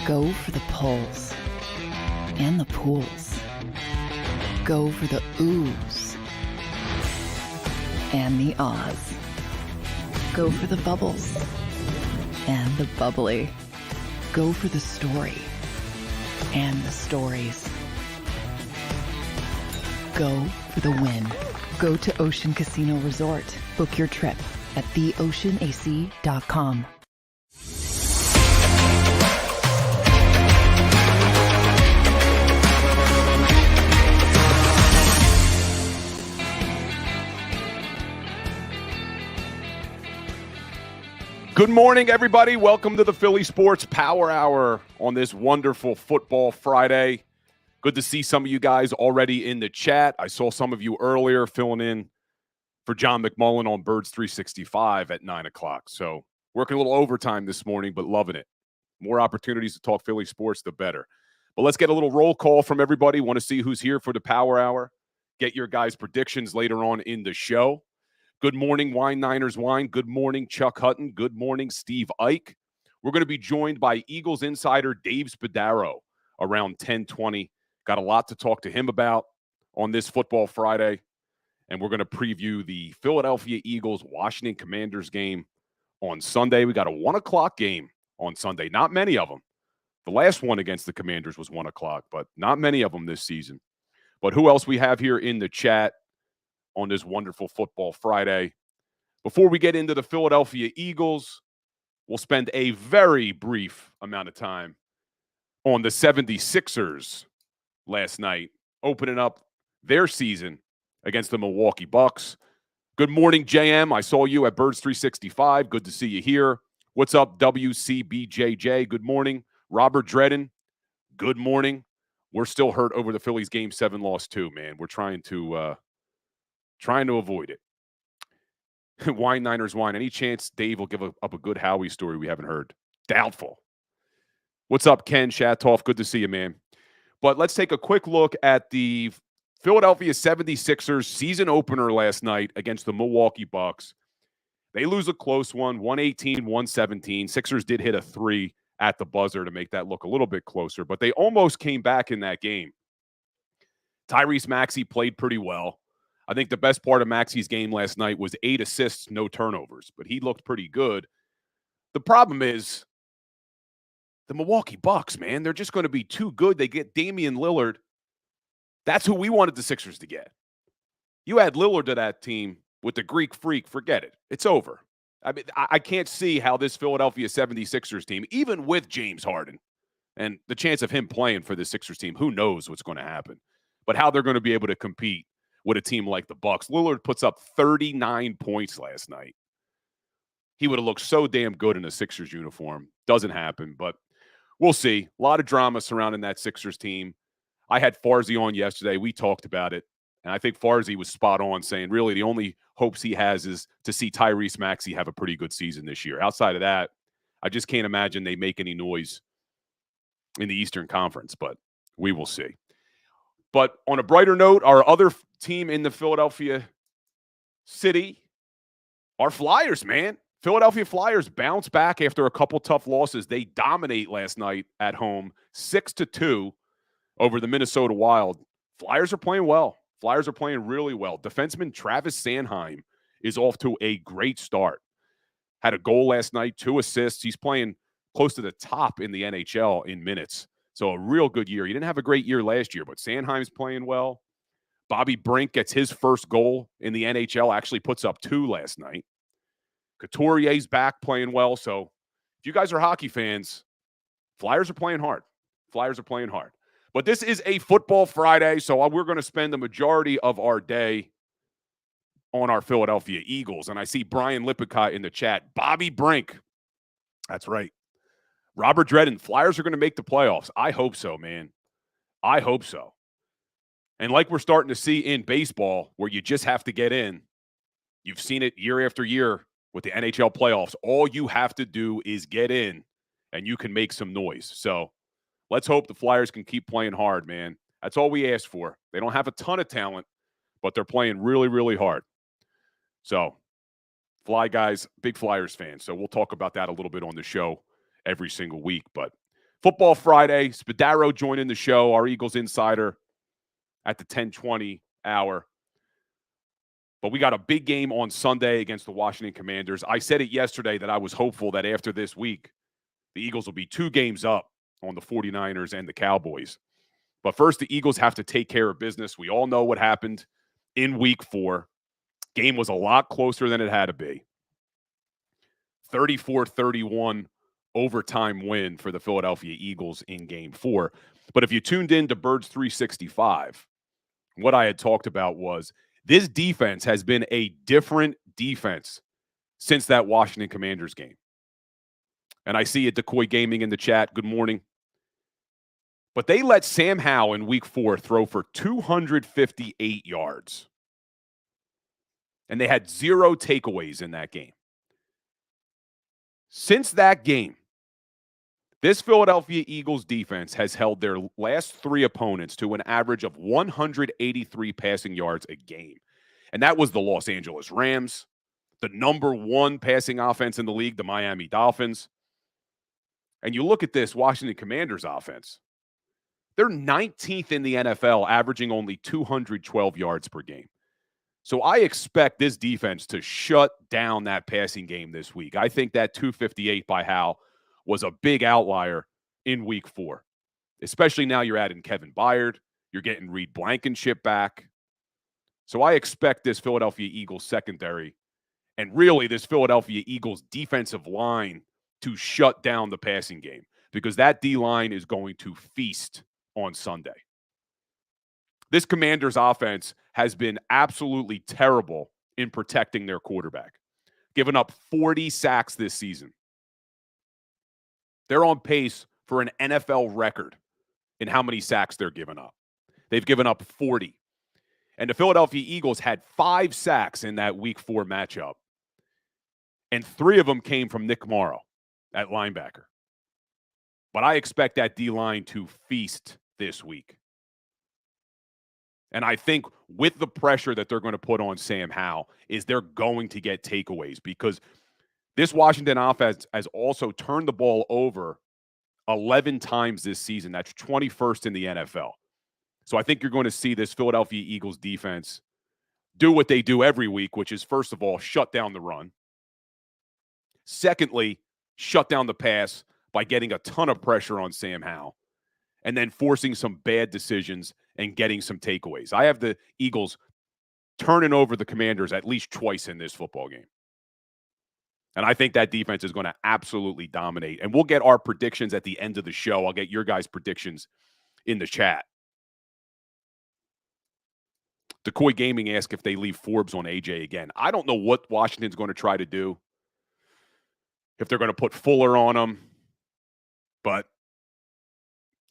Go for the pulls and the pools. Go for the oohs and the ahs. Go for the bubbles and the bubbly. Go for the story and the stories. Go for the win. Go to Ocean Casino Resort. Book your trip at theoceanac.com. Good morning, everybody. Welcome to the Philly Sports Power Hour on this wonderful Football Friday. Good to see some of you guys already in the chat. I saw some of you earlier filling in for John McMullen on Birds 365 at 9 o'clock. So working a little overtime this morning, but loving it. More opportunities to talk Philly sports, the better. But let's get a little roll call from everybody. Want to see who's here for the Power Hour. Get your guys' predictions later on in the show. Good morning, Wine Niners Wine. Good morning, Chuck Hutton. Good morning, Steve Ike. We're going to be joined by Eagles insider Dave Spadaro around 10:20. Got a lot to talk to him about on this Football Friday. And we're going to preview the Philadelphia Eagles-Washington Commanders game on Sunday. We got a 1 o'clock game on Sunday. Not many of them. The last one against the Commanders was 1 o'clock, but not many of them this season. But who else we have here in the chat on this wonderful Football Friday? Before we get into the Philadelphia Eagles, we'll spend a very brief amount of time on the 76ers last night, opening up their season against the Milwaukee Bucks. Good morning, JM. I saw you at Birds 365. Good to see you here. What's up, WCBJJ? Good morning. Robert Dredden, good morning. We're still hurt over the Phillies Game 7 loss too, man. We're trying to avoid it. Wine Niners Wine. Any chance Dave will give up a good Howie story we haven't heard? Doubtful. What's up, Ken Shatoff? Good to see you, man. But let's take a quick look at the Philadelphia 76ers season opener last night against the Milwaukee Bucks. They lose a close one, 118-117. Sixers did hit a 3 at the buzzer to make that look a little bit closer, but they almost came back in that game. Tyrese Maxey played pretty well. I think the best part of Maxey's game last night was 8 assists, no turnovers, but he looked pretty good. The problem is the Milwaukee Bucks, man. They're just going to be too good. They get Damian Lillard. That's who we wanted the Sixers to get. You add Lillard to that team with the Greek Freak, forget it. It's over. I mean, I can't see how this Philadelphia 76ers team, even with James Harden, and the chance of him playing for the Sixers team, who knows what's going to happen, but how they're going to be able to compete with a team like the Bucks. Lillard puts up 39 points last night. He would have looked so damn good in a Sixers uniform. Doesn't happen, but we'll see. A lot of drama surrounding that Sixers team. I had Farzy on yesterday. We talked about it, and I think Farzy was spot on saying really the only hopes he has is to see Tyrese Maxey have a pretty good season this year. Outside of that, I just can't imagine they make any noise in the Eastern Conference, but we will see. But on a brighter note, our other team in the Philadelphia city, our Flyers, man. Philadelphia Flyers bounce back after a couple tough losses. They dominate last night at home, 6-2 over the Minnesota Wild. Flyers are playing well. Flyers are playing really well. Defenseman Travis Sanheim is off to a great start. Had a goal last night, 2 assists. He's playing close to the top in the NHL in minutes. So a real good year. He didn't have a great year last year, but Sanheim's playing well. Bobby Brink gets his first goal in the NHL, actually puts up 2 last night. Couturier's back playing well. So if you guys are hockey fans, Flyers are playing hard. Flyers are playing hard. But this is a Football Friday, so we're going to spend the majority of our day on our Philadelphia Eagles. And I see Brian Lippincott in the chat. Bobby Brink. That's right. Robert Dredden, Flyers are going to make the playoffs. I hope so, man. I hope so. And like we're starting to see in baseball, where you just have to get in, you've seen it year after year with the NHL playoffs. All you have to do is get in, and you can make some noise. So let's hope the Flyers can keep playing hard, man. That's all we ask for. They don't have a ton of talent, but they're playing really, really hard. So, Fly guys, big Flyers fans. So we'll talk about that a little bit on the show every single week. But Football Friday, Spadaro joining the show, our Eagles insider at the 10:20 hour. But we got a big game on Sunday against the Washington Commanders. I said it yesterday that I was hopeful that after this week, the Eagles will be 2 games up on the 49ers and the Cowboys. But first, the Eagles have to take care of business. We all know what happened in week 4. Game was a lot closer than it had to be. 34-31 overtime win for the Philadelphia Eagles in game 4. But if you tuned in to Birds 365, what I had talked about was this defense has been a different defense since that Washington Commanders game. And I see it, Decoy Gaming in the chat. Good morning. But they let Sam Howell in week 4 throw for 258 yards. And they had 0 takeaways in that game. Since that game, this Philadelphia Eagles defense has held their last 3 opponents to an average of 183 passing yards a game. And that was the Los Angeles Rams, the number 1 passing offense in the league, the Miami Dolphins. And you look at this Washington Commanders offense. They're 19th in the NFL, averaging only 212 yards per game. So I expect this defense to shut down that passing game this week. I think that 258 by Howell was a big outlier in week 4, especially now you're adding Kevin Byard. You're getting Reed Blankenship back. So I expect this Philadelphia Eagles secondary and really this Philadelphia Eagles defensive line to shut down the passing game because that D-line is going to feast on Sunday. This Commanders offense has been absolutely terrible in protecting their quarterback, giving up 40 sacks this season. They're on pace for an NFL record in how many sacks they're giving up. They've given up 40. And the Philadelphia Eagles had 5 sacks in that week 4 matchup. And 3 of them came from Nick Morrow at linebacker. But I expect that D-line to feast this week. And I think with the pressure that they're going to put on Sam Howell is they're going to get takeaways because this Washington offense has also turned the ball over 11 times this season. That's 21st in the NFL. So I think you're going to see this Philadelphia Eagles defense do what they do every week, which is, first of all, shut down the run. Secondly, shut down the pass by getting a ton of pressure on Sam Howell and then forcing some bad decisions and getting some takeaways. I have the Eagles turning over the Commanders at least twice in this football game. And I think that defense is going to absolutely dominate. And we'll get our predictions at the end of the show. I'll get your guys' predictions in the chat. Decoy Gaming asked if they leave Forbes on AJ again. I don't know what Washington's going to try to do. If they're going to put Fuller on him. But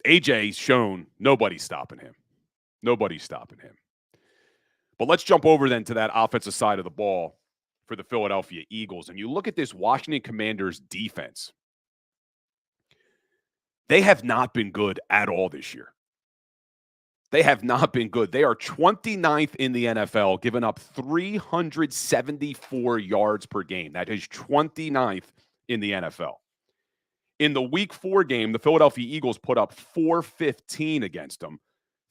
AJ's shown nobody's stopping him. Nobody's stopping him. But let's jump over then to that offensive side of the ball for the Philadelphia Eagles. And you look at this Washington Commanders defense. They have not been good at all this year. They have not been good. They are 29th in the NFL, giving up 374 yards per game. That is 29th in the NFL. In the week 4 game, the Philadelphia Eagles put up 415 against them,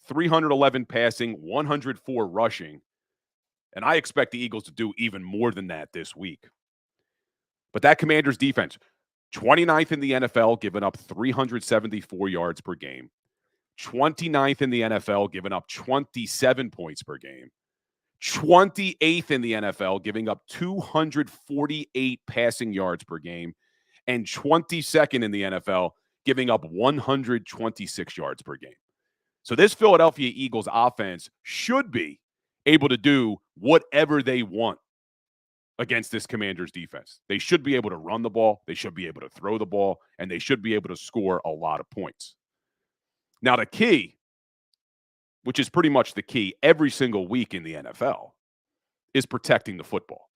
311 passing, 104 rushing. And I expect the Eagles to do even more than that this week. But that Commanders defense, 29th in the NFL, giving up 374 yards per game. 29th in the NFL, giving up 27 points per game. 28th in the NFL, giving up 248 passing yards per game. And 22nd in the NFL, giving up 126 yards per game. So this Philadelphia Eagles offense should be able to do whatever they want against this Commanders defense. They should be able to run the ball, they should be able to throw the ball, and they should be able to score a lot of points. Now, the key, which is pretty much the key every single week in the NFL, is protecting the football.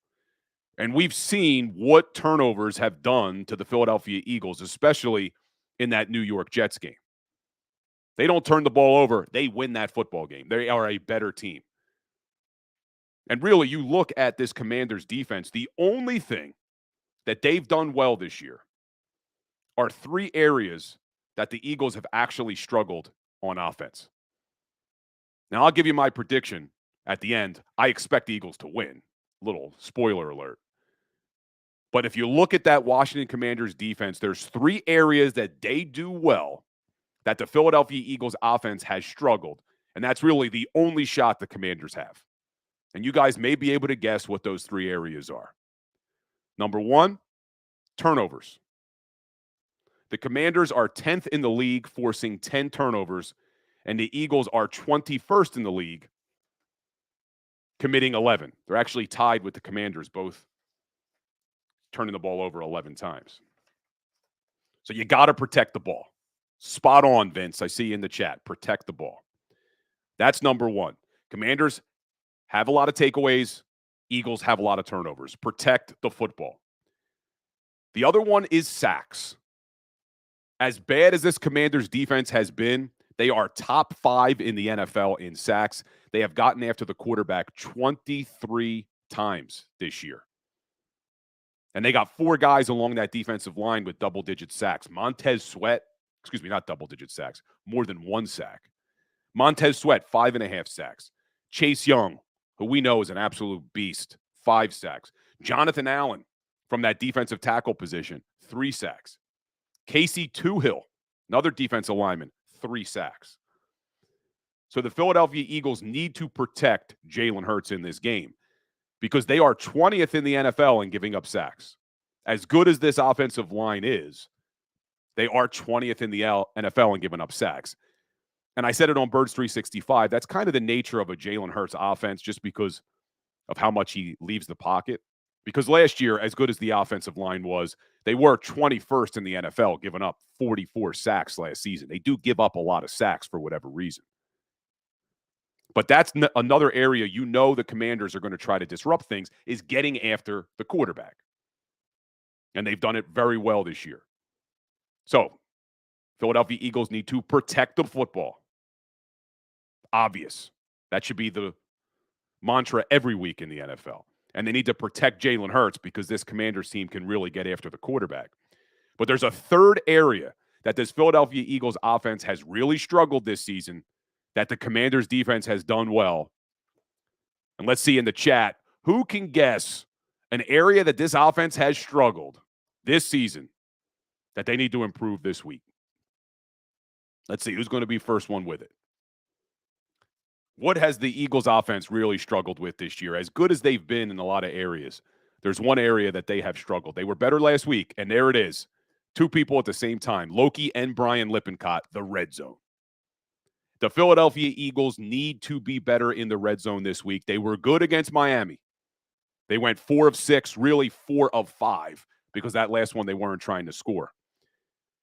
And we've seen what turnovers have done to the Philadelphia Eagles, especially in that New York Jets game. They don't turn the ball over. They win that football game. They are a better team. And really, you look at this Commanders defense, the only thing that they've done well this year are 3 areas that the Eagles have actually struggled on offense. Now, I'll give you my prediction at the end. I expect the Eagles to win. Little spoiler alert. But if you look at that Washington Commanders defense, there's 3 areas that they do well that the Philadelphia Eagles offense has struggled. And that's really the only shot the Commanders have. And you guys may be able to guess what those 3 areas are. Number 1, turnovers. The Commanders are 10th in the league, forcing 10 turnovers, and the Eagles are 21st in the league, committing 11. They're actually tied with the Commanders, both turning the ball over 11 times. So you got to protect the ball. Spot on, Vince. I see you in the chat. Protect the ball. That's number 1. Commanders have a lot of takeaways. Eagles have a lot of turnovers. Protect the football. The other one is sacks. As bad as this Commanders defense has been, they are top 5 in the NFL in sacks. They have gotten after the quarterback 23 times this year. And they got 4 guys along that defensive line with double-digit sacks. Montez Sweat, not double-digit sacks, more than 1 sack. Montez Sweat, 5.5 sacks. Chase Young, who we know is an absolute beast, 5 sacks. Jonathan Allen from that defensive tackle position, 3 sacks. Casey Toohill, another defensive lineman, 3 sacks. So the Philadelphia Eagles need to protect Jalen Hurts in this game because they are 20th in the NFL in giving up sacks. As good as this offensive line is, they are 20th in the NFL in giving up sacks. And I said it on Birds 365. That's kind of the nature of a Jalen Hurts offense just because of how much he leaves the pocket. Because last year, as good as the offensive line was, they were 21st in the NFL, giving up 44 sacks last season. They do give up a lot of sacks for whatever reason. But that's another area the Commanders are going to try to disrupt things is getting after the quarterback. And they've done it very well this year. So, Philadelphia Eagles need to protect the football. Obvious. That should be the mantra every week in the NFL. And they need to protect Jalen Hurts because this Commanders team can really get after the quarterback. But there's a third area that this Philadelphia Eagles offense has really struggled this season that the Commanders defense has done well. And let's see in the chat, who can guess an area that this offense has struggled this season that they need to improve this week? Let's see who's going to be first one with it. What has the Eagles offense really struggled with this year? As good as they've been in a lot of areas, there's one area that they have struggled. They were better last week, and there it is. 2 people at the same time, Loki and Brian Lippincott, the red zone. The Philadelphia Eagles need to be better in the red zone this week. They were good against Miami. They went 4 of 6, really 4 of 5, because that last one they weren't trying to score.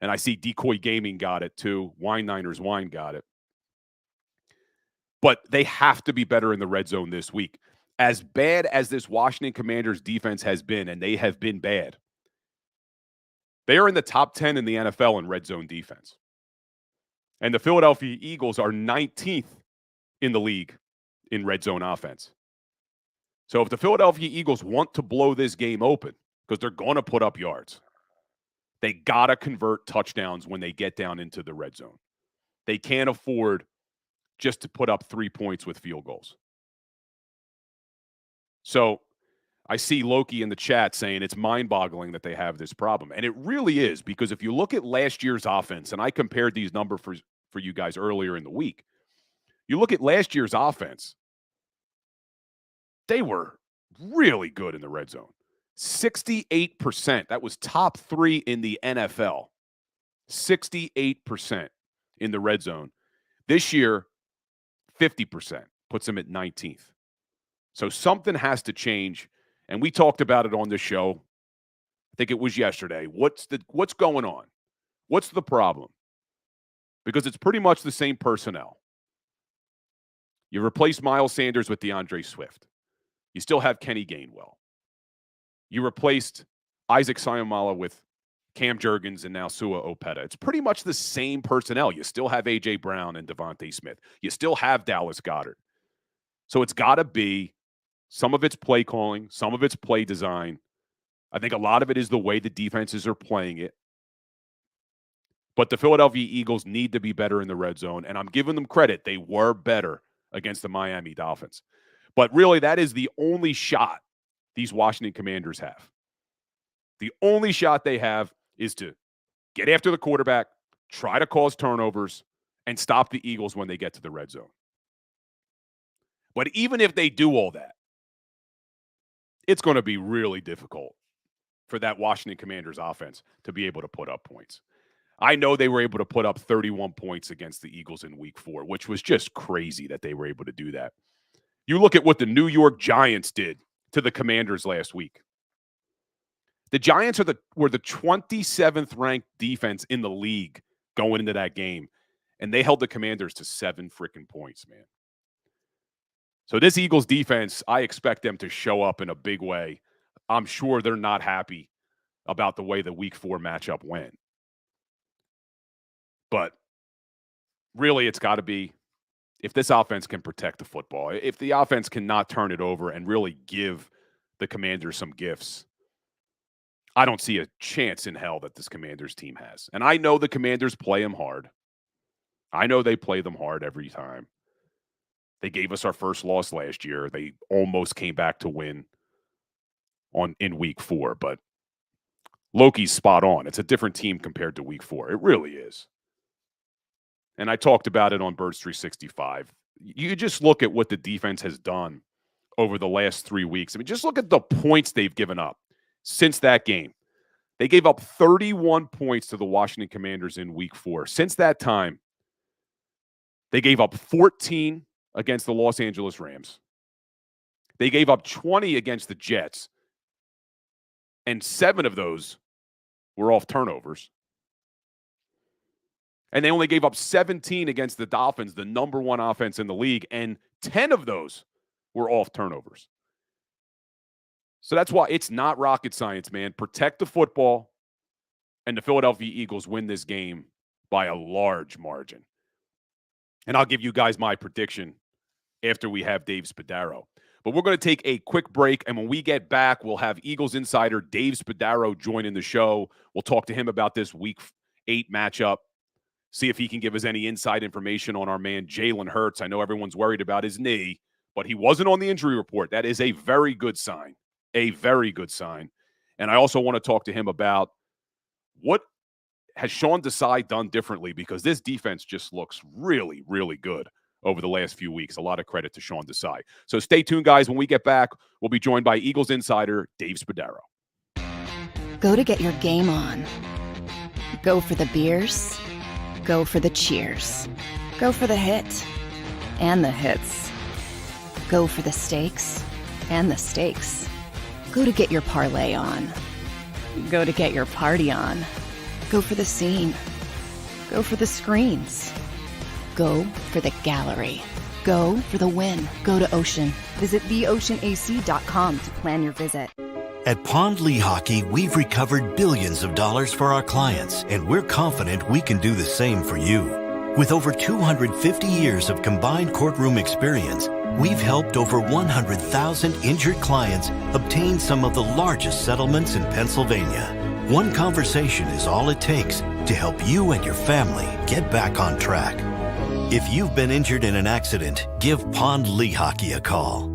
And I see Decoy Gaming got it too. Wine Niners Wine got it. But they have to be better in the red zone this week. As bad as this Washington Commanders defense has been, and they have been bad, they are in the top 10 in the NFL in red zone defense. And the Philadelphia Eagles are 19th in the league in red zone offense. So if the Philadelphia Eagles want to blow this game open, because they're going to put up yards, they got to convert touchdowns when they get down into the red zone. They can't afford just to put up 3 points with field goals. So I see Loki in the chat saying it's mind-boggling that they have this problem. And it really is, because if you look at last year's offense, and I compared these numbers for you guys earlier in the week, you look at last year's offense, they were really good in the red zone. 68%. That was top 3 in the NFL. 68% in the red zone. This year, 50% puts them at 19th. So something has to change. And we talked about it on the show. I think it was yesterday. What's going on? What's the problem? Because it's pretty much the same personnel. You replace Miles Sanders with DeAndre Swift. You still have Kenny Gainwell. You replaced Isaac Sayamala with Cam Jurgens and now Sua Opeta. It's pretty much the same personnel. You still have A.J. Brown and Devontae Smith. You still have Dallas Goedert. So it's got to be some of it's play calling, some of it's play design. I think a lot of it is the way the defenses are playing it. But the Philadelphia Eagles need to be better in the red zone, and I'm giving them credit. They were better against the Miami Dolphins. But really, that is the only shot these Washington Commanders have. The only shot they have is to get after the quarterback, try to cause turnovers, and stop the Eagles when they get to the red zone. But even if they do all that, it's going to be really difficult for that Washington Commanders offense to be able to put up points. I know they were able to put up 31 points against the Eagles in week 4, which was just crazy that they were able to do that. You look at what the New York Giants did to the Commanders last week. The Giants were the 27th ranked defense in the league going into that game, and they held the Commanders to 7 freaking points, man. So this Eagles defense, I expect them to show up in a big way. I'm sure they're not happy about the way the week 4 matchup went. But really, it's got to be, if this offense can protect the football, if the offense cannot turn it over and really give the Commanders some gifts, I don't see a chance in hell that this Commanders team has. And I know the Commanders play them hard. I know they play them hard every time. They gave us our first loss last year. They almost came back to win in week 4, but Loki's spot on. It's a different team compared to week 4. It really is. And I talked about it on Birds 365. You just look at what the defense has done over the last 3 weeks. I mean, just look at the points they've given up since that game. They gave up 31 points to the Washington Commanders in week 4. Since that time, they gave up 14 against the Los Angeles Rams. They gave up 20 against the Jets, and 7 of those were off turnovers. And they only gave up 17 against the Dolphins, the number 1 offense in the league, and 10 of those were off turnovers. So that's why it's not rocket science, man. Protect the football, and the Philadelphia Eagles win this game by a large margin. And I'll give you guys my prediction after we have Dave Spadaro. But we're going to take a quick break, and when we get back, we'll have Eagles insider Dave Spadaro join in the show. We'll talk to him about this week 8 matchup, see if he can give us any inside information on our man Jalen Hurts. I know everyone's worried about his knee, but he wasn't on the injury report. That is a very good sign, a very good sign. And I also want to talk to him about what has Sean Desai done differently, because this defense just looks really, really good over the last few weeks. A lot of credit to Sean Desai. So stay tuned, guys. When we get back, we'll be joined by Eagles insider Dave Spadaro. Go to get your game on. Go for the beers. Go for the cheers. Go for the hit and the hits. Go for the stakes and the stakes. Go to get your parlay on. Go to get your party on. Go for the scene. Go for the screens. Go for the gallery. Go for the win. Go to Ocean. Visit theoceanac.com to plan your visit. At Pond Lehocky, we've recovered billions of dollars for our clients, and we're confident we can do the same for you. With over 250 years of combined courtroom experience, we've helped over 100,000 injured clients obtain some of the largest settlements in Pennsylvania. One conversation is all it takes to help you and your family get back on track. If you've been injured in an accident, give Pond Lehocky a call.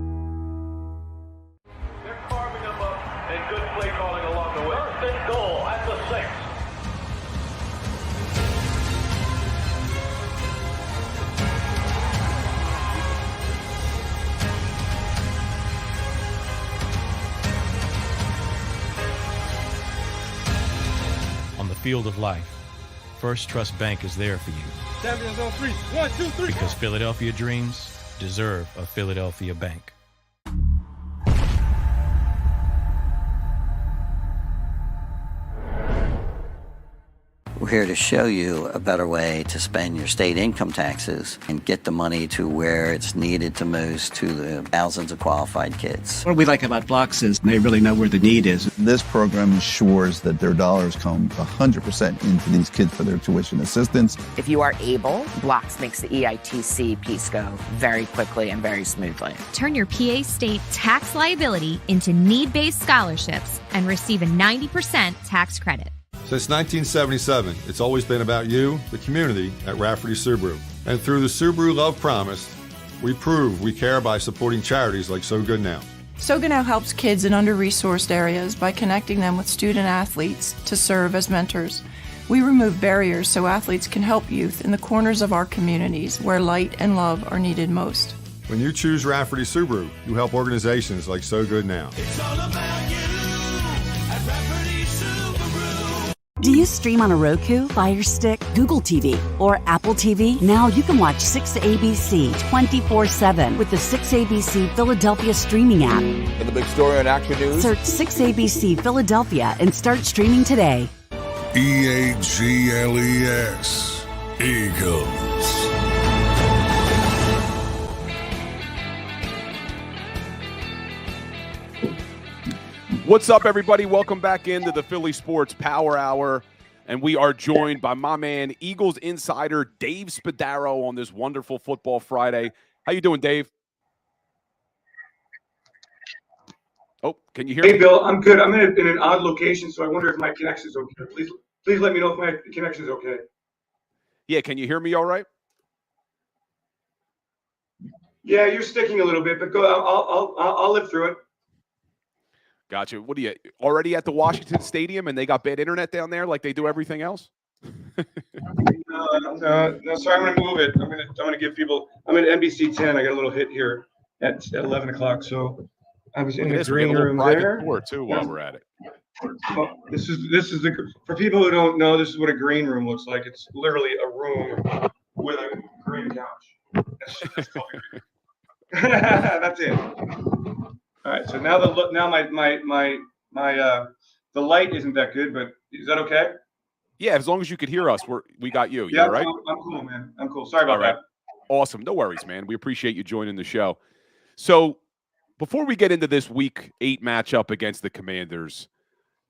Field of life, First Trust Bank is there for you. Champions on 3. 1, 2, 3. Because Philadelphia dreams deserve a Philadelphia bank. We're here to show you a better way to spend your state income taxes and get the money to where it's needed to most, to the thousands of qualified kids. What we like about Blocks is they really know where the need is. This program ensures that their dollars come 100% into these kids for their tuition assistance. If you are able, Blocks makes the EITC piece go very quickly and very smoothly. Turn your PA state tax liability into need-based scholarships and receive a 90% tax credit. Since 1977, it's always been about you, the community, at Rafferty Subaru. And through the Subaru Love Promise, we prove we care by supporting charities like So Good Now. So Good Now helps kids in under-resourced areas by connecting them with student athletes to serve as mentors. We remove barriers so athletes can help youth in the corners of our communities where light and love are needed most. When you choose Rafferty Subaru, you help organizations like So Good Now. It's all about you at Rafferty Subaru. Do you stream on a Roku, Fire Stick, Google TV, or Apple TV? Now you can watch 6ABC 24/7 with the 6ABC Philadelphia streaming app. And the big story on Action News? Search 6ABC Philadelphia and start streaming today. EAGLES. Eagles. What's up, everybody? Welcome back into the Philly Sports Power Hour. And we are joined by my man, Eagles insider Dave Spadaro on this wonderful Football Friday. How you doing, Dave? Oh, can you hear me? Hey, Bill, I'm good. I'm in an odd location, so I wonder if my connection's okay. Please let me know if my connection's okay. Yeah, can you hear me all right? Yeah, you're sticking a little bit, but go. I'll live through it. Gotcha. What are you already at the Washington Stadium and they got bad internet down there like they do everything else? No, sorry, I'm going to move it. I'm going to give people. I'm at NBC 10. I got a little hit here at 11 o'clock. So I was in the green room there. Tour too while we're at it. Well, this is the for people who don't know. This is what a green room looks like. It's literally a room with a green couch. That's it. All right, so now the light isn't that good, but is that okay? Yeah, as long as you could hear us, we got you. Yeah, all right? I'm cool, man. I'm cool. Sorry about that. Awesome. No worries, man. We appreciate you joining the show. So before we get into this Week 8 matchup against the Commanders,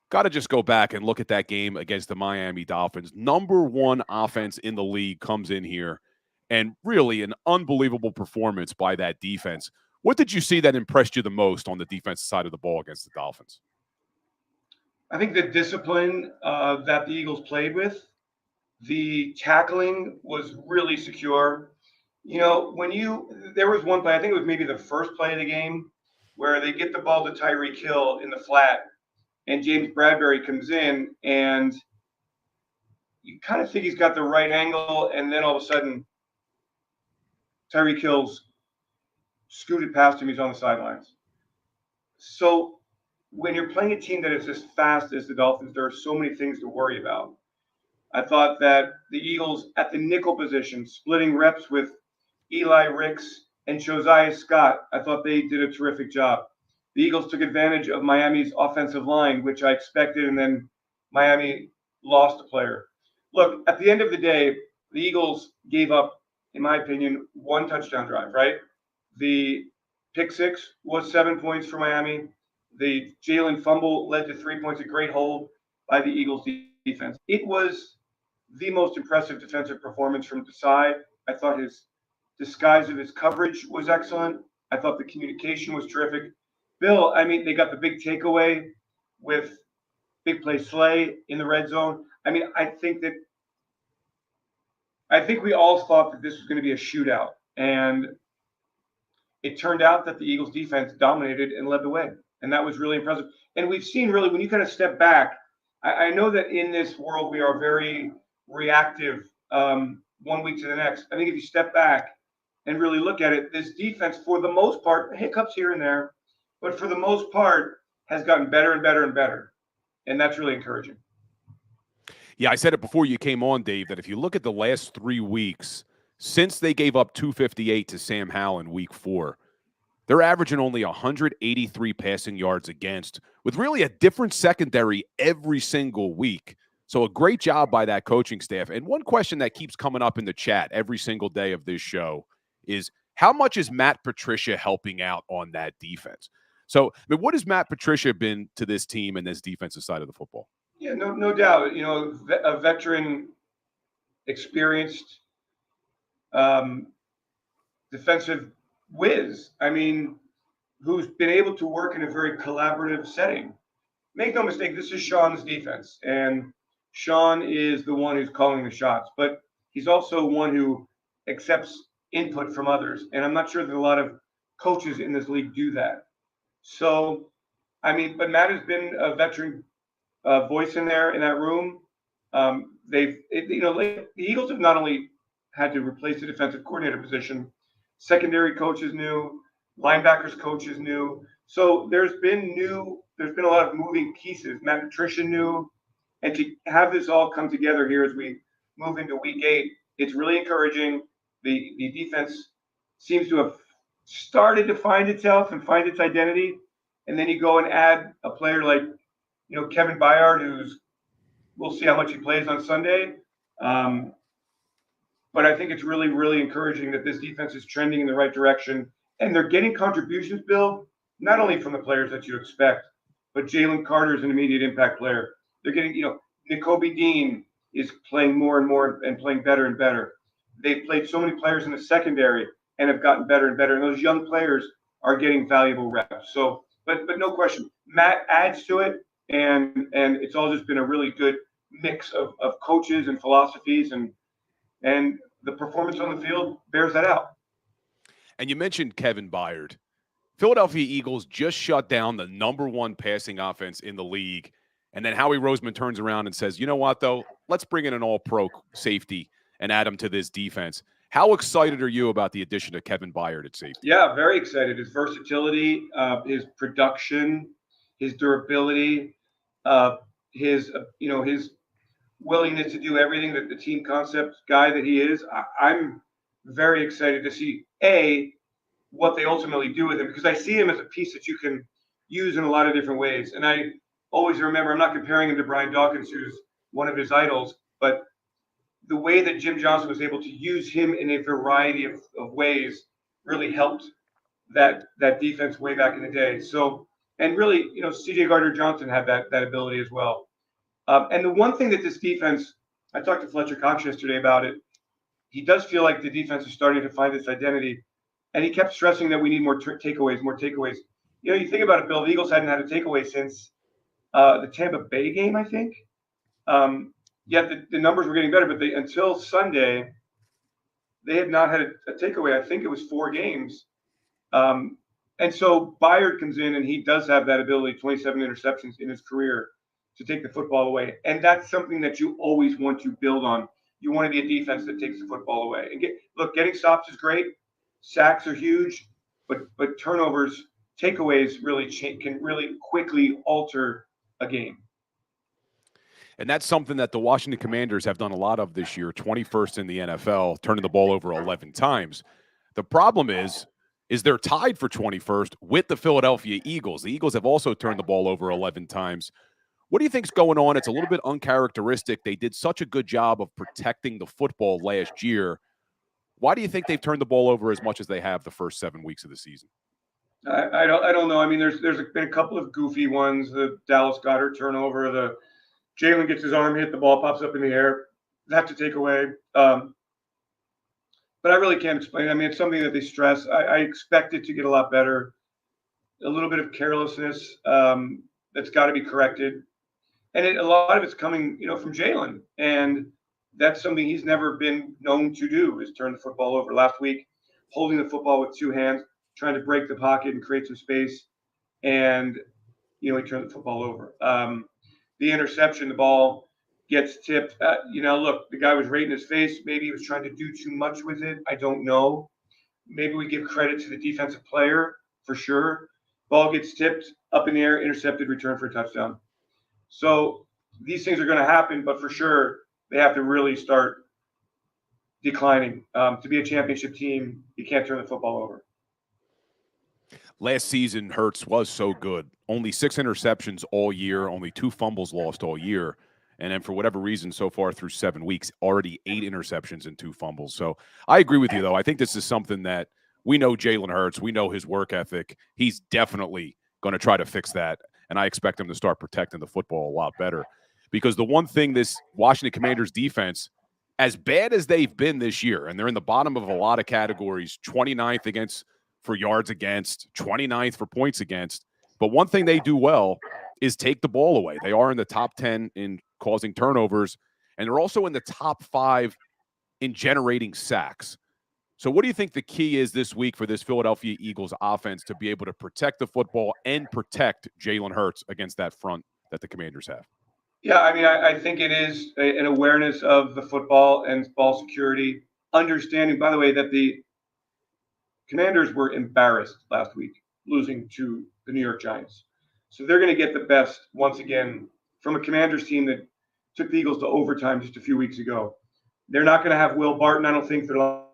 got to just go back and look at that game against the Miami Dolphins. Number 1 offense in the league comes in here, and really an unbelievable performance by that defense. What did you see that impressed you the most on the defensive side of the ball against the Dolphins? I think the discipline that the Eagles played with, the tackling was really secure. You know, there was one play, I think it was maybe the first play of the game, where they get the ball to Tyreek Hill in the flat, and James Bradbury comes in, and you kind of think he's got the right angle, and then all of a sudden, Tyreek Hill's scooted past him, he's on the sidelines. So when you're playing a team that is as fast as the Dolphins, there are so many things to worry about. I thought that the Eagles at the nickel position, splitting reps with Eli Ricks and Josiah Scott, I thought they did a terrific job. The Eagles took advantage of Miami's offensive line, which I expected, and then Miami lost a player. Look, at the end of the day, the Eagles gave up, in my opinion, 1 touchdown drive, right? The pick 6 was 7 points for Miami. The Jalen fumble led to 3 points, a great hold by the Eagles defense. It was the most impressive defensive performance from Desai. I thought his disguise of his coverage was excellent. I thought the communication was terrific. Bill, I mean, they got the big takeaway with big play Slay in the red zone. I mean, I think we all thought that this was going to be a shootout. And it turned out that the Eagles defense dominated and led the way. And that was really impressive. And we've seen really, when you kind of step back, I know that in this world we are very reactive 1 week to the next. I think if you step back and really look at it, this defense, for the most part, hiccups here and there, but for the most part, has gotten better and better and better. And that's really encouraging. Yeah, I said it before you came on, Dave, that if you look at the last 3 weeks, since they gave up 258 to Sam Howell in Week 4, they're averaging only 183 passing yards against, with really a different secondary every single week. So a great job by that coaching staff. And one question that keeps coming up in the chat every single day of this show is, how much is Matt Patricia helping out on that defense? So, I mean, what has Matt Patricia been to this team and this defensive side of the football? Yeah, no doubt. You know, a veteran, experienced defensive whiz. I mean, who's been able to work in a very collaborative setting. Make no mistake, this is Sean's defense. And Sean is the one who's calling the shots, but he's also one who accepts input from others. And I'm not sure that a lot of coaches in this league do that. So, I mean, but Matt has been a veteran voice in there in that room. The Eagles have not only had to replace the defensive coordinator position, secondary coaches new, linebackers coaches new. So there's been a lot of moving pieces. Matt Patricia knew, and to have this all come together here as we move into week 8, it's really encouraging. The defense seems to have started to find itself and find its identity. And then you go and add a player like, Kevin Byard, we'll see how much he plays on Sunday. But I think it's really, really encouraging that this defense is trending in the right direction. And they're getting contributions, Bill, not only from the players that you expect, but Jalen Carter is an immediate impact player. They're getting, Nakobe Dean is playing more and more and playing better and better. They've played so many players in the secondary and have gotten better and better. And those young players are getting valuable reps. So, but no question, Matt adds to it. And it's all just been a really good mix of coaches and philosophies, and the performance on the field bears that out. And you mentioned Kevin Byard. Philadelphia Eagles just shut down the #1 passing offense in the league. And then Howie Roseman turns around and says, you know what, though? Let's bring in an all-pro safety and add him to this defense. How excited are you about the addition of Kevin Byard at safety? Yeah, very excited. His versatility, his production, his durability, his willingness to do everything that the team concept guy that he is. I'm very excited to see, what they ultimately do with him, because I see him as a piece that you can use in a lot of different ways. And I always remember, I'm not comparing him to Brian Dawkins, who's one of his idols, but the way that Jim Johnson was able to use him in a variety of ways really helped that defense way back in the day. So, and really, C.J. Gardner-Johnson had that ability as well. And the one thing that this defense, I talked to Fletcher Cox yesterday about it, he does feel like the defense is starting to find its identity. And he kept stressing that we need more takeaways. You think about it, Bill, the Eagles hadn't had a takeaway since the Tampa Bay game, I think. Yet the numbers were getting better, but until Sunday, they had not had a takeaway. I think it was 4 games. And so Byard comes in, and he does have that ability, 27 interceptions in his career, to take the football away. And that's something that you always want to build on. You want to be a defense that takes the football away. And getting stops is great. Sacks are huge, but turnovers, takeaways really can really quickly alter a game. And that's something that the Washington Commanders have done a lot of this year, 21st in the NFL, turning the ball over 11 times. The problem is they're tied for 21st with the Philadelphia Eagles. The Eagles have also turned the ball over 11 times. What do you think's going on? It's a little bit uncharacteristic. They did such a good job of protecting the football last year. Why do you think they've turned the ball over as much as they have the first 7 weeks of the season? I don't know. I mean, there's been a couple of goofy ones. The Dallas Goedert turnover, the Jalen gets his arm hit, the ball pops up in the air. That's a takeaway. But I really can't explain it. I mean, it's something that they stress. I expect it to get a lot better. A little bit of carelessness that's got to be corrected. And a lot of it's coming, from Jalen. And that's something he's never been known to do, is turn the football over. Last week, holding the football with 2 hands, trying to break the pocket and create some space. And, he turned the football over. The interception, the ball gets tipped. Look, the guy was right in his face. Maybe he was trying to do too much with it. I don't know. Maybe we give credit to the defensive player for sure. Ball gets tipped up in the air, intercepted, return for a touchdown. So these things are going to happen, but for sure they have to really start declining. To be a championship team, you can't turn the football over. Last season, Hurts was so good. Only 6 interceptions all year, only 2 fumbles lost all year. And then for whatever reason, so far through 7 weeks, already 8 interceptions and 2 fumbles. So I agree with you, though. I think this is something that we know Jalen Hurts. We know his work ethic. He's definitely going to try to fix that. And I expect him to start protecting the football a lot better. Because the one thing this Washington Commanders defense, as bad as they've been this year, and they're in the bottom of a lot of categories, 29th for yards against, 29th for points against. But one thing they do well is take the ball away. They are in the top 10 in causing turnovers, and they're also in the top 5 in generating sacks. So what do you think the key is this week for this Philadelphia Eagles offense to be able to protect the football and protect Jalen Hurts against that front that the Commanders have? Yeah, I mean, I think it is an awareness of the football and ball security, understanding, by the way, that the Commanders were embarrassed last week, losing to the New York Giants. So they're going to get the best, once again, from a Commanders team that took the Eagles to overtime just a few weeks ago. They're not going to have Will Barton. I don't think they're a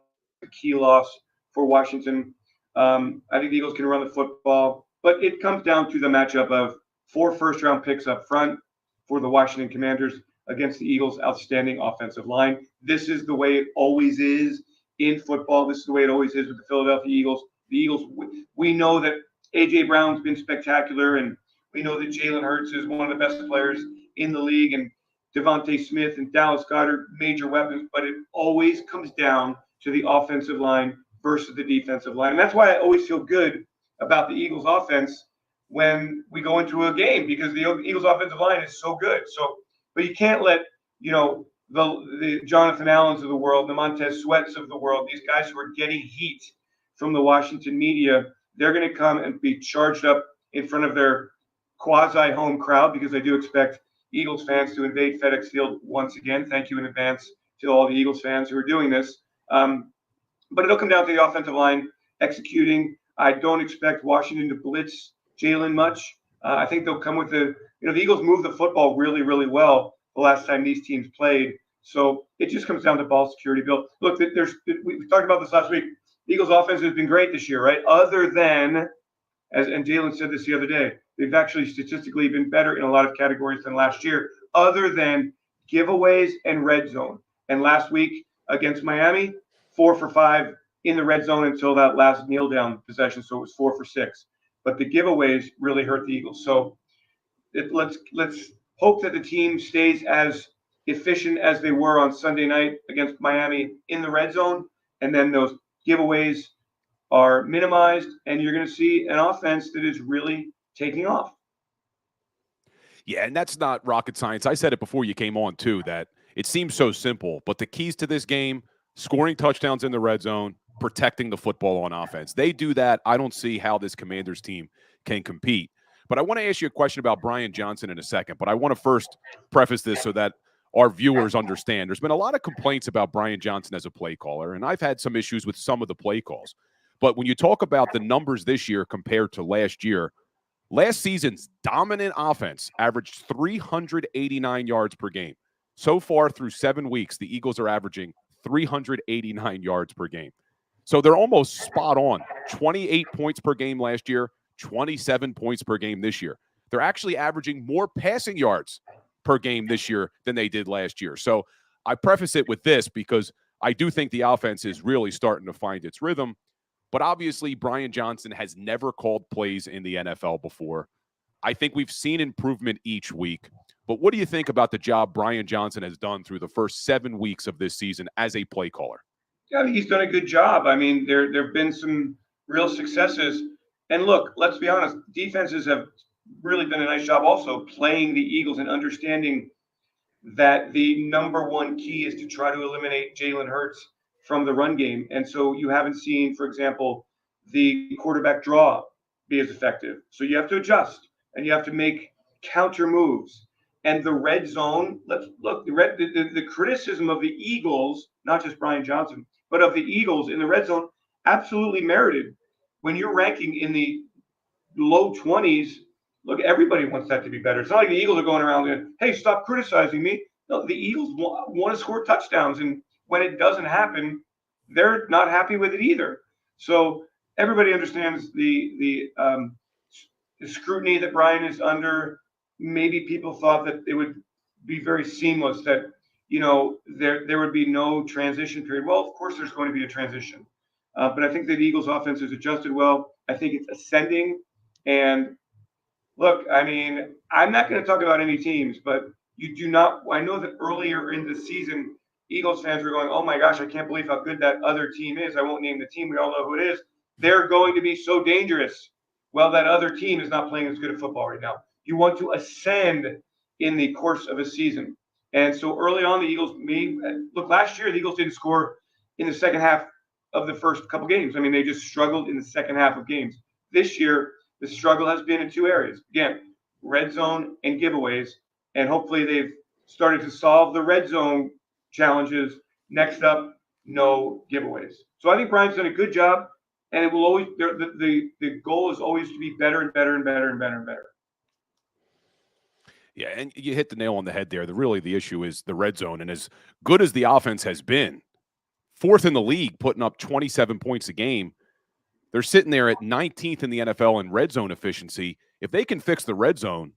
key loss for Washington. I think the Eagles can run the football, but it comes down to the matchup of 4 first-round picks up front for the Washington Commanders against the Eagles' outstanding offensive line. This is the way it always is in football. This is the way it always is with the Philadelphia Eagles. The Eagles, we know that A.J. Brown's been spectacular, and we know that Jalen Hurts is one of the best players in the league, and Devontae Smith and Dallas Goedert, major weapons, but it always comes down to the offensive line versus the defensive line. And that's why I always feel good about the Eagles offense when we go into a game, because the Eagles offensive line is so good. So, but you can't let, the Jonathan Allens of the world, the Montez Sweats of the world, these guys who are getting heat from the Washington media, they're going to come and be charged up in front of their quasi-home crowd, because I do expect Eagles fans to invade FedEx Field once again. Thank you in advance to all the Eagles fans who are doing this. But it'll come down to the offensive line executing. I don't expect Washington to blitz Jalen much. I think they'll come with the Eagles move the football really, really well the last time these teams played. So it just comes down to ball security, Bill. Look, we talked about this last week. The Eagles offense has been great this year, right? Other than, and Jalen said this the other day, they've actually statistically been better in a lot of categories than last year, other than giveaways and red zone. And last week against Miami, 4 for 5 in the red zone until that last kneel down possession. So it was 4 for 6. But the giveaways really hurt the Eagles. So let's hope that the team stays as efficient as they were on Sunday night against Miami in the red zone, and then those giveaways are minimized, and you're going to see an offense that is really taking off. Yeah, and that's not rocket science. I said it before you came on, too, that it seems so simple, but the keys to this game, scoring touchdowns in the red zone, protecting the football on offense. They do that. I don't see how this Commanders team can compete. But I want to ask you a question about Brian Johnson in a second, but I want to first preface this so that our viewers understand. There's been a lot of complaints about Brian Johnson as a play caller, and I've had some issues with some of the play calls. But when you talk about the numbers this year compared to last year, last season's dominant offense averaged 389 yards per game. So far through 7 weeks, the Eagles are averaging 389 yards per game. So they're almost spot on. 28 points per game last year, 27 points per game this year. They're actually averaging more passing yards per game this year than they did last year. So I preface it with this because I do think the offense is really starting to find its rhythm. But obviously, Brian Johnson has never called plays in the NFL before. I think we've seen improvement each week. But what do you think about the job Brian Johnson has done through the first 7 weeks of this season as a play caller? Yeah, I think he's done a good job. I mean, there have been some real successes. And look, let's be honest, defenses have really done a nice job also playing the Eagles and understanding that the number one key is to try to eliminate Jalen Hurts from the run game. And so you haven't seen, for example, the quarterback draw be as effective. So you have to adjust and you have to make counter moves. And the red zone, let's look, the criticism of the Eagles, not just Brian Johnson, but of the Eagles in the red zone, absolutely merited. When you're ranking in the low 20s, look, everybody wants that to be better. It's not like the Eagles are going around and, hey, stop criticizing me. No, the Eagles want to score touchdowns. And when it doesn't happen, they're not happy with it either. So everybody understands the scrutiny that Brian is under. Maybe people thought that it would be very seamless, that, there would be no transition period. Well, of course there's going to be a transition. But I think that the Eagles offense has adjusted well. I think it's ascending. And look, I mean, I'm not going to talk about any teams, but I know that earlier in the season, Eagles fans were going, oh my gosh, I can't believe how good that other team is. I won't name the team. We all know who it is. They're going to be so dangerous. Well, that other team is not playing as good a football right now. You want to ascend in the course of a season. And so early on, the Eagles last year, the Eagles didn't score in the second half of the first couple games. I mean, they just struggled in the second half of games. This year, the struggle has been in two areas. Again, red zone and giveaways. And hopefully they've started to solve the red zone challenges. Next up, no giveaways. So I think Brian's done a good job, and it will always the goal is always to be better and better and better and better and better. Yeah, and you hit the nail on the head there. Really, the issue is the red zone. And as good as the offense has been, fourth in the league, putting up 27 points a game, they're sitting there at 19th in the NFL in red zone efficiency. If they can fix the red zone,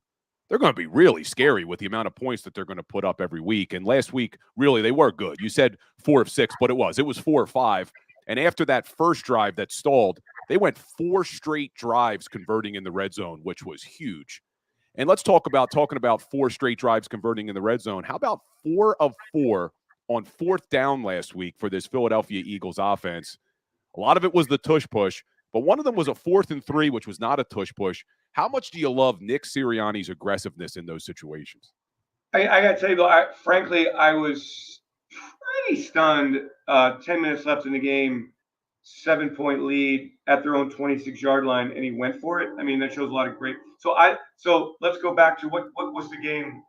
they're going to be really scary with the amount of points that they're going to put up every week. And last week, really, they were good. You said 4 of 6, but it was 4 or 5. And after that first drive that stalled, they went 4 straight drives converting in the red zone, which was huge. And let's talking about 4 straight drives converting in the red zone. How about 4 of 4 on fourth down last week for this Philadelphia Eagles offense? A lot of it was the tush push, but one of them was a 4th and 3, which was not a tush push. How much do you love Nick Sirianni's aggressiveness in those situations? I got to tell you, though, frankly, I was pretty stunned. 10 minutes left in the game, 7-point lead at their own 26-yard line, and he went for it. I mean, that shows a lot of great. So let's go back to what was the game.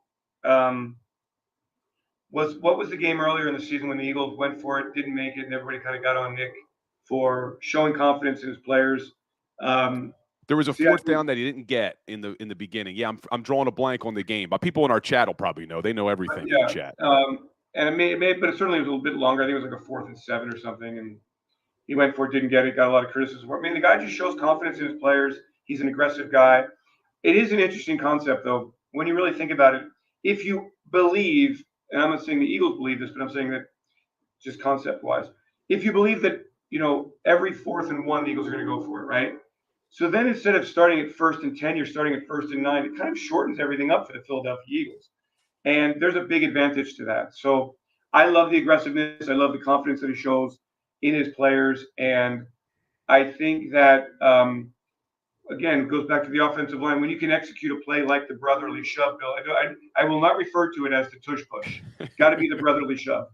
What was the game earlier in the season when the Eagles went for it, didn't make it, and everybody kind of got on Nick for showing confidence in his players. There was a fourth down that he didn't get in the beginning. Yeah, I'm drawing a blank on the game, but people in our chat will probably know. They know everything in the chat. And but it certainly was a little bit longer. I think it was like a 4th and 7 or something, and he went for it, didn't get it, got a lot of criticism. I mean, the guy just shows confidence in his players. He's an aggressive guy. It is an interesting concept, though, when you really think about it. If you believe, and I'm not saying the Eagles believe this, but I'm saying that just concept-wise, if you believe that, every 4th and 1, the Eagles are going to go for it, right? So then instead of starting at 1st and 10, you're starting at 1st and 9. It kind of shortens everything up for the Philadelphia Eagles. And there's a big advantage to that. So I love the aggressiveness. I love the confidence that he shows in his players. And I think that, again, it goes back to the offensive line. When you can execute a play like the brotherly shove, Bill, I will not refer to it as the tush push. It's got to be the brotherly shove.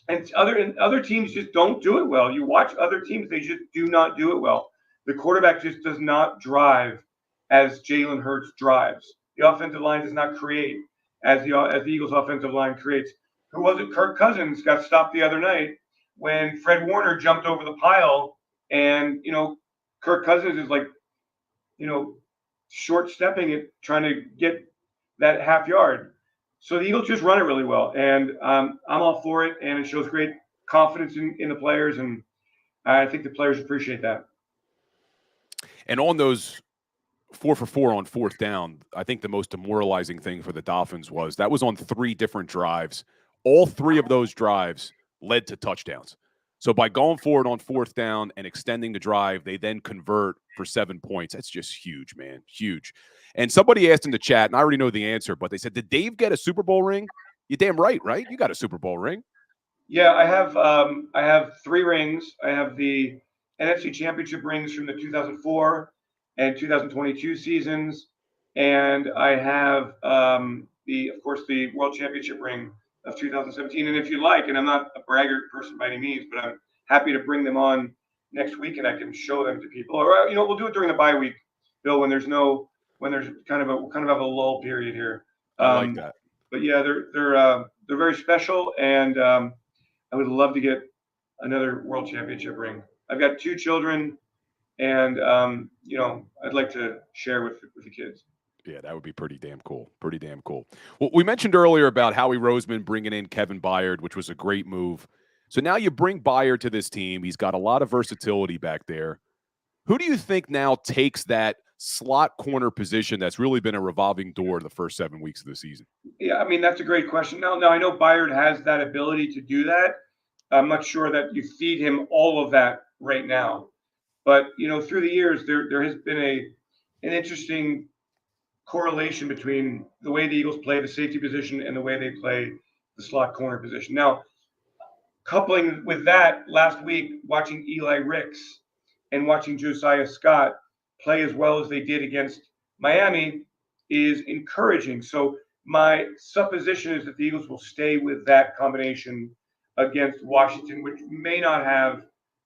And other teams just don't do it well. You watch other teams, they just do not do it well. The quarterback just does not drive as Jalen Hurts drives. The offensive line does not create as the Eagles' offensive line creates. Who was it? Kirk Cousins got stopped the other night when Fred Warner jumped over the pile, and Kirk Cousins is like, short stepping it, trying to get that half yard. So the Eagles just run it really well, and I'm all for it, and it shows great confidence in the players, and I think the players appreciate that. And on those 4 for 4 on fourth down, I think the most demoralizing thing for the Dolphins was that was on 3 different drives. All 3 of those drives led to touchdowns. So by going forward on fourth down and extending the drive, they then convert for 7 points. That's just huge, man. Huge. And somebody asked in the chat, and I already know the answer, but they said, did Dave get a Super Bowl ring? You're damn right? You got a Super Bowl ring. Yeah, I have 3 rings. I have the NFC Championship rings from the 2004 and 2022 seasons, and I have of course, the World Championship ring of 2017. And if you like, and I'm not a braggart person by any means, but I'm happy to bring them on next week, and I can show them to people. Or we'll do it during the bye week, Bill, when there's kind of a lull period here. I like that. But yeah, they're very special, and I would love to get another World Championship ring. I've got 2 children, and I'd like to share with the kids. Yeah, that would be pretty damn cool. Pretty damn cool. Well, we mentioned earlier about Howie Roseman bringing in Kevin Byard, which was a great move. So now you bring Byard to this team. He's got a lot of versatility back there. Who do you think now takes that slot corner position that's really been a revolving door the first 7 weeks of the season? Yeah, I mean, that's a great question. Now I know Byard has that ability to do that. I'm not sure that you feed him all of that right now. But, through the years, there has been an interesting correlation between the way the Eagles play the safety position and the way they play the slot corner position. Now, coupling with that, last week, watching Eli Ricks and watching Josiah Scott play as well as they did against Miami, is encouraging. So my supposition is that the Eagles will stay with that combination against Washington, which may not have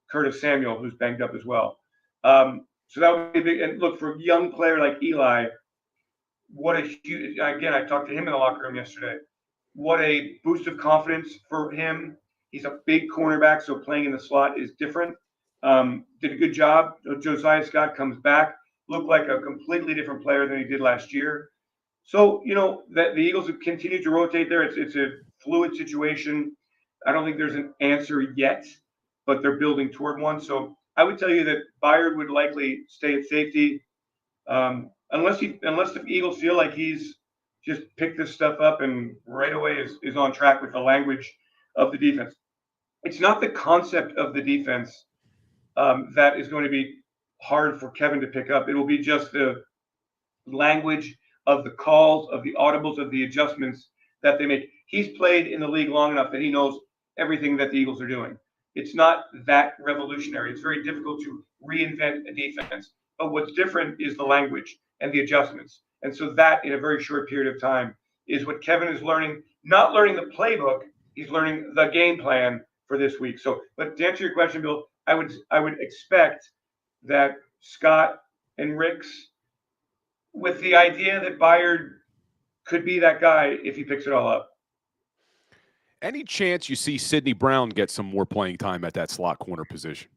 Curtis Samuel, who's banged up as well. So that would be big. And look, for a young player like Eli, what a huge, again, I talked to him in the locker room yesterday. What a boost of confidence for him. He's a big cornerback, so playing in the slot is different. Did a good job. Josiah Scott comes back, looked like a completely different player than he did last year. So, that the Eagles have continued to rotate there. It's a fluid situation. I don't think there's an answer yet, but they're building toward one. So I would tell you that Byard would likely stay at safety, unless the Eagles feel like he's just picked this stuff up and right away is on track with the language of the defense. It's not the concept of the defense that is going to be hard for Kevin to pick up. It will be just the language of the calls, of the audibles, of the adjustments that they make. He's played in the league long enough that he knows everything that the Eagles are doing. It's not that revolutionary. It's very difficult to reinvent a defense. But what's different is the language and the adjustments. And so that, in a very short period of time, is what Kevin is learning. Not learning the playbook, he's learning the game plan for this week. So, but to answer your question, Bill, I would expect that Scott and Ricks, with the idea that Byard could be that guy if he picks it all up. Any chance you see Sidney Brown get some more playing time at that slot corner position?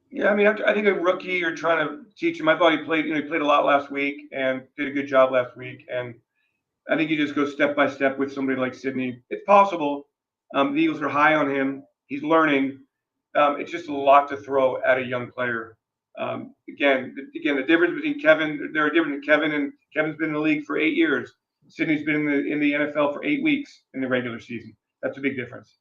Yeah, I mean, I think a rookie, you're trying to teach him. I thought he played a lot last week and did a good job last week. And I think you just go step by step with somebody like Sidney. It's possible. The Eagles are high on him. He's learning. It's just a lot to throw at a young player. Again, the difference between Kevin, there are different. Kevin and Kevin's been in the league for 8 years. Sidney's been in the NFL for 8 weeks in the regular season. That's a big difference.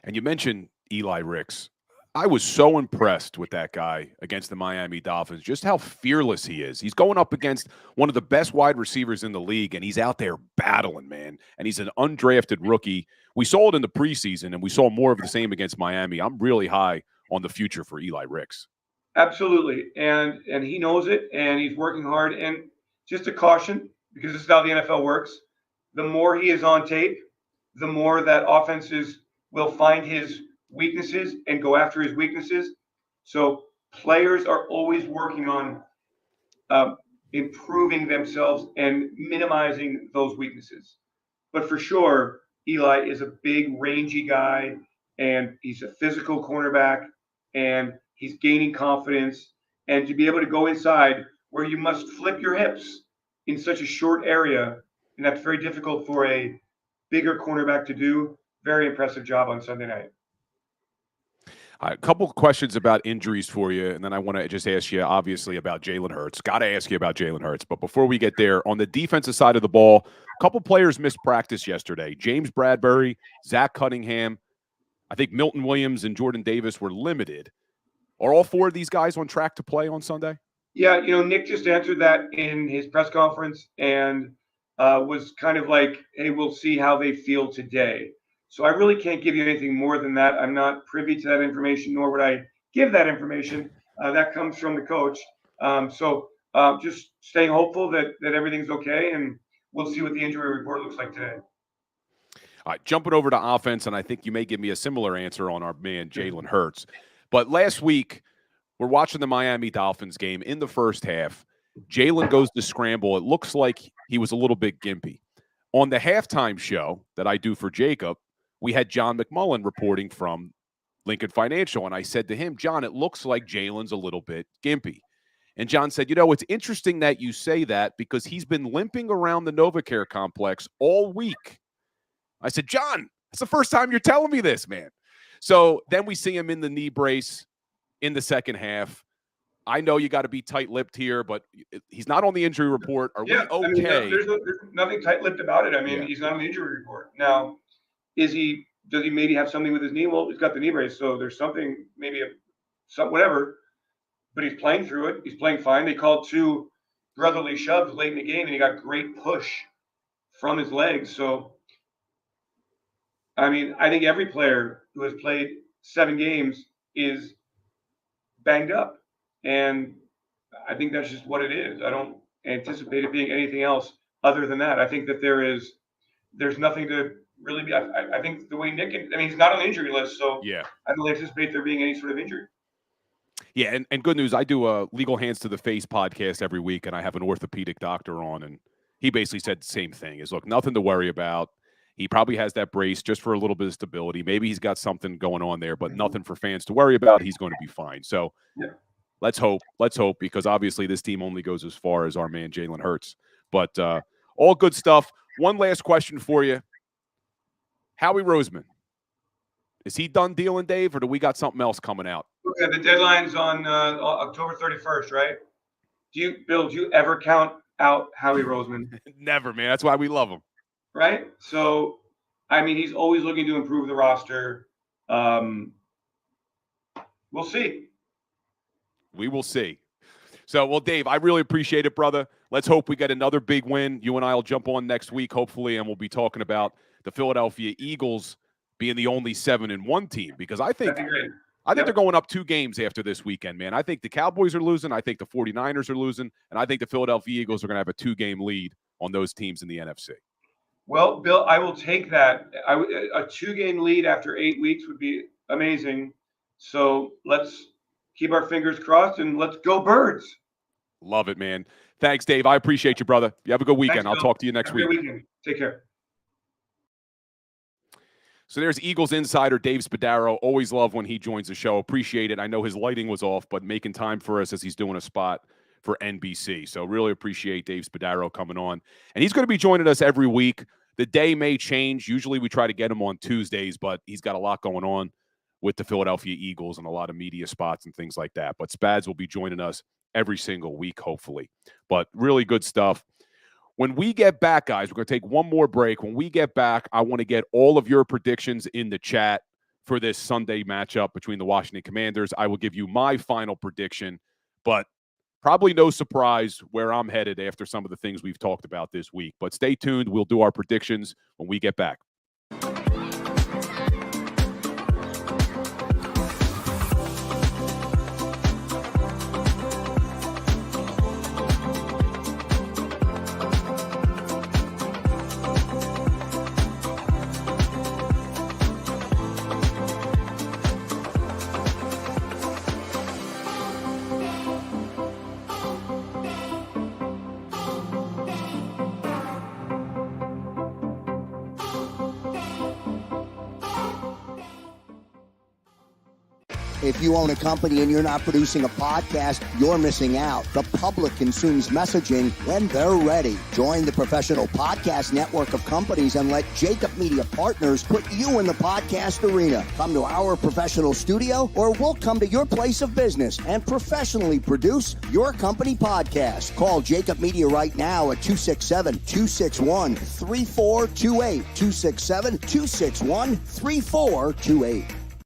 And you mentioned Eli Ricks. I was so impressed with that guy against the Miami Dolphins, just how fearless he is. He's going up against one of the best wide receivers in the league, and he's out there battling, man. And he's an undrafted rookie. We saw it in the preseason, and we saw more of the same against Miami. I'm really high on the future for Eli Ricks. Absolutely. And he knows it, and he's working hard. And just a caution, because this is how the NFL works, the more he is on tape, the more that offenses will find his weaknesses and go after his weaknesses. So players are always working on improving themselves and minimizing those weaknesses. But for sure, Eli is a big, rangy guy, and he's a physical cornerback, and he's gaining confidence. And to be able to go inside where you must flip your hips in such a short area, and that's very difficult for a bigger cornerback to do. Very impressive job on Sunday night. A couple of questions about injuries for you, and then I want to just ask you, obviously, about Jalen Hurts. Got to ask you about Jalen Hurts. But before we get there, on the defensive side of the ball, a couple players missed practice yesterday. James Bradbury, Zach Cunningham. I think Milton Williams and Jordan Davis were limited. Are all four of these guys on track to play on Sunday? Yeah, Nick just answered that in his press conference and was kind of like, hey, we'll see how they feel today. So I really can't give you anything more than that. I'm not privy to that information, nor would I give that information. That comes from the coach. So just staying hopeful that everything's okay, and we'll see what the injury report looks like today. All right, jumping over to offense, and I think you may give me a similar answer on our man Jalen Hurts. But last week, we're watching the Miami Dolphins game. In the first half, Jalen goes to scramble. It looks like he was a little bit gimpy. On the halftime show that I do for JAKIB, we had John McMullen reporting from Lincoln Financial, and I said to him, John, it looks like Jalen's a little bit gimpy. And John said, it's interesting that you say that because he's been limping around the NovaCare complex all week. I said, John, it's the first time you're telling me this, man. So then we see him in the knee brace in the second half. I know you got to be tight-lipped here, but he's not on the injury report. Are we okay? I mean, there's nothing tight-lipped about it. I mean, He's not on the injury report. Now, does he maybe have something with his knee? Well, he's got the knee brace, so there's something, maybe whatever. But he's playing through it. He's playing fine. They called 2 brotherly shoves late in the game, and he got great push from his legs. So, I mean, I think every player who has played 7 games is banged up. And I think that's just what it is. I don't anticipate it being anything else other than that. I think that there's nothing to really be. I think the way Nick, he's not on the injury list, so Yeah. I don't anticipate there being any sort of injury. Yeah, and good news, I do a Legal Hands to the Face podcast every week, and I have an orthopedic doctor on, and he basically said the same thing. Is, look, nothing to worry about. He probably has that brace just for a little bit of stability. Maybe he's got something going on there, but nothing for fans to worry about. He's going to be fine. So let's hope, because obviously this team only goes as far as our man Jalen Hurts. But all good stuff. One last question for you. Howie Roseman, is he done dealing, Dave, or do we got something else coming out? Okay, the deadline's on October 31st, right? Bill, do you ever count out Howie Roseman? Never, man. That's why we love him. Right? So, he's always looking to improve the roster. We'll see. We will see. So, well, Dave, I really appreciate it, brother. Let's hope we get another big win. You and I will jump on next week, hopefully, and we'll be talking about the Philadelphia Eagles being the only 7-1 team, because I think they're going up 2 games after this weekend, man. I think the Cowboys are losing. I think the 49ers are losing. And I think the Philadelphia Eagles are going to have a 2-game lead on those teams in the NFC. Well, Bill, I will take that. A 2-game lead after 8 weeks would be amazing. So let's keep our fingers crossed and let's go Birds. Love it, man. Thanks, Dave. I appreciate you, brother. You have a good weekend. Thanks, I'll talk to you next week. Take care. So there's Eagles insider Dave Spadaro. Always love when he joins the show. Appreciate it. I know his lighting was off, but making time for us as he's doing a spot for NBC. So really appreciate Dave Spadaro coming on. And he's going to be joining us every week. The day may change. Usually we try to get him on Tuesdays, but he's got a lot going on with the Philadelphia Eagles and a lot of media spots and things like that. But Spads will be joining us every single week, hopefully. But really good stuff. When we get back, guys, we're going to take one more break. When we get back, I want to get all of your predictions in the chat for this Sunday matchup between the Washington Commanders. I will give you my final prediction, but probably no surprise where I'm headed after some of the things we've talked about this week. But stay tuned. We'll do our predictions when we get back. If you own a company and you're not producing a podcast, you're missing out. The public consumes messaging when they're ready. Join the professional podcast network of companies and let JAKIB Media Partners put you in the podcast arena. Come to our professional studio, or we'll come to your place of business and professionally produce your company podcast. Call JAKIB Media right now at 267-261-3428. 267-261-3428.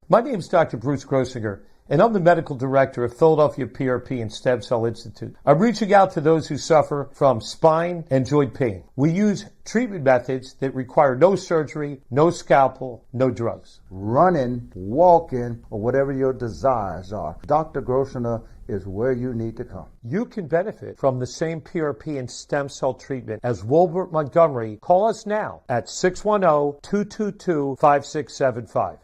My name is Dr. Bruce Grossinger, and I'm the medical director of Philadelphia PRP and Stem Cell Institute. I'm reaching out to those who suffer from spine and joint pain. We use treatment methods that require no surgery, no scalpel, no drugs. Running, walking, or whatever your desires are, Dr. Grossinger is where you need to come. You can benefit from the same PRP and stem cell treatment as Wilbert Montgomery. Call us now at 610-222-5675.